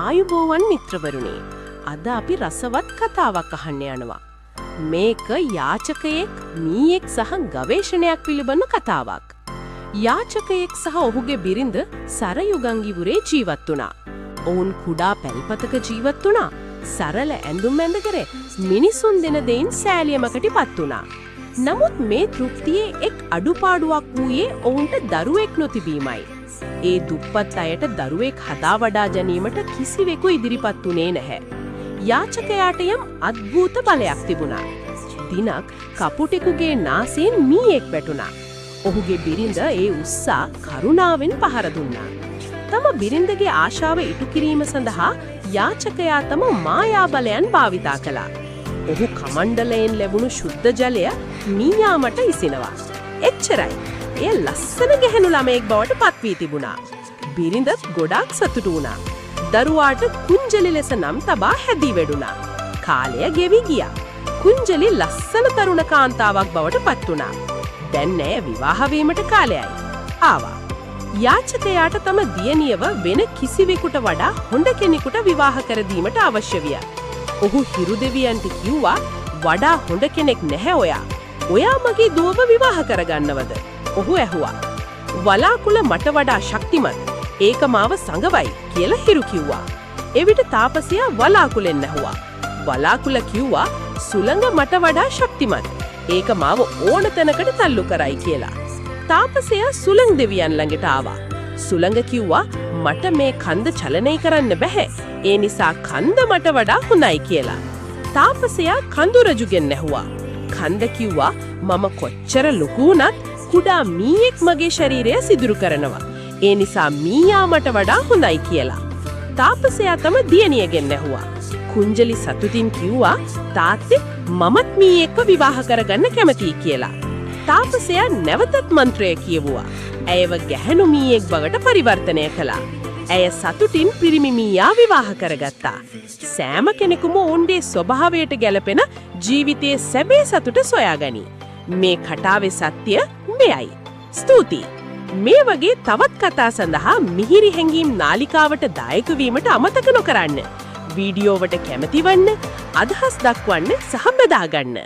ආයුබෝවන් මිත්‍රවරුනි. අද අපි රසවත් කතාවක් අහන්න යනවා. මේක යාචකයෙක්, මීයෙක් සහ ගවේෂණයක් පිළිබඳ කතාවක්. යාචකයෙක් සහ ඔහුගේ බිරිඳ සරයුගංගිවුරේ ජීවත් වුණා. ඔවුන් කුඩා පැල්පතක ජීවත් වුණා. සරල ඇඳුම් ඇඳගෙන මිනිසුන් දෙන දෙයින් සෑලියමකටපත් වුණා. නමුත් මේ තෘප්තියේ එක් අඩුපාඩුවක් වූයේ ඔවුන්ට දරුවෙක් නොතිබීමයි. ඒ දුප්පත් අයට දරුවෙක් හදා වඩා ගැනීමට කිසිවෙකු ඉදිරිපත් වුණේ නැහැ. යාචකයාට යම් අద్භූත බලයක් තිබුණා. දිනක් කපුටෙකුගේ නාසයෙන් මීයෙක් වැටුණා. ඔහුගේ බිරිඳ ඒ උස්සා කරුණාවෙන් පහර දුන්නා. තම බිරිඳගේ ආශාව ඉටු කිරීම සඳහා යාචකයා තම මායා බලයන් භාවිතා කළා. ඔහු කමණ්ඩලයෙන් ලැබුණු ශුද්ධ ජලය මීයාමට ඉසිනවා. එච්චරයි. එය ලස්සන ගැහැණු ළමයෙක් බවට පත් වී තිබුණා. බිරිඳත් ගොඩාක් සතුටු වුණා. දරුවාට කුංජලි ලෙස නම් තබා හැදී වැඩුණා. කාලය ගෙවි ගියා. කුංජලි ලස්සන තරුණ කාන්තාවක් බවට පත් වුණා. දැන් ඇය විවාහ වීමට කාලයයි. ආවා. යාචකයාට තම දියණියව වෙන කිසිවෙකුට වඩා හොඳ කෙනෙකුට විවාහ කර දීමට අවශ්‍ය විය. ඔහු හිරු දෙවියන්ට කිව්වා, වඩා හොඳ කෙනෙක් නැහැ ඔයා. ඔයා මගේ දුවව විවාහ කරගන්නවද? ඔහු ඇහුවා. වලාකුළ මට වඩා ශක්තිමත්. ඒක මාව සංගවයි කියලා හිරු කිව්වා. එවිට තාපසයා වලාකුළෙන් ඇහුවා. වලාකුළ කිව්වා, සුළඟ මට වඩා ශක්තිමත්. ඒක මාව ඕන තැනකට තල්ලු කරයි කියලා. තාපසයා සුළං දෙවියන් ළඟට ආවා. සුළඟ කිව්වා, මට මේ කන්ද චලනය කරන්න බැහැ. ඒ නිසා කන්ද මට වඩා හොඳයි කියලා. තාපසයා කඳු රජුගෙන් ඇහුවා. කන්ද කිව්වා, මම කොච්චර ලොකු වුණත් කුඩා මීයෙක් මගේ ශරීරය සිදුරු කරනවා. ඒ නිසා මීයා මට වඩා හොඳයි කියලා. තාපසයා තම දියණියගෙන් ඇහුවා. කුංජලි සතුටින් කිව්වා, තාත්තේ මමත් මීයෙක්ව විවාහ කරගන්න කැමතියි කියලා. තාපසයා නැවතත් මන්ත්‍රය කියවුවා. ඇයව ගැහැණු මීයෙක් බවට පරිවර්තනය කළා. ඇය සතුටින් පිරිමි මීයා විවාහ කරගත්තා. සෑම කෙනෙකුම ඔවුන්ගේ ස්වභාවයට ගැලපෙන ජීවිතයේ සැබෑ සතුට සොයාගනී. මේ කතාවේ සත්‍ය මෙයයි. ස්තුතියි. මේ වගේ තවත් කතා සඳහා මිහිරි හැංගීම් නාලිකාවට දායක වීමට අමතක නොකරන්න. වීඩියෝවට කැමති වන්න, අදහස් දක්වන්න සහ බෙදා ගන්න.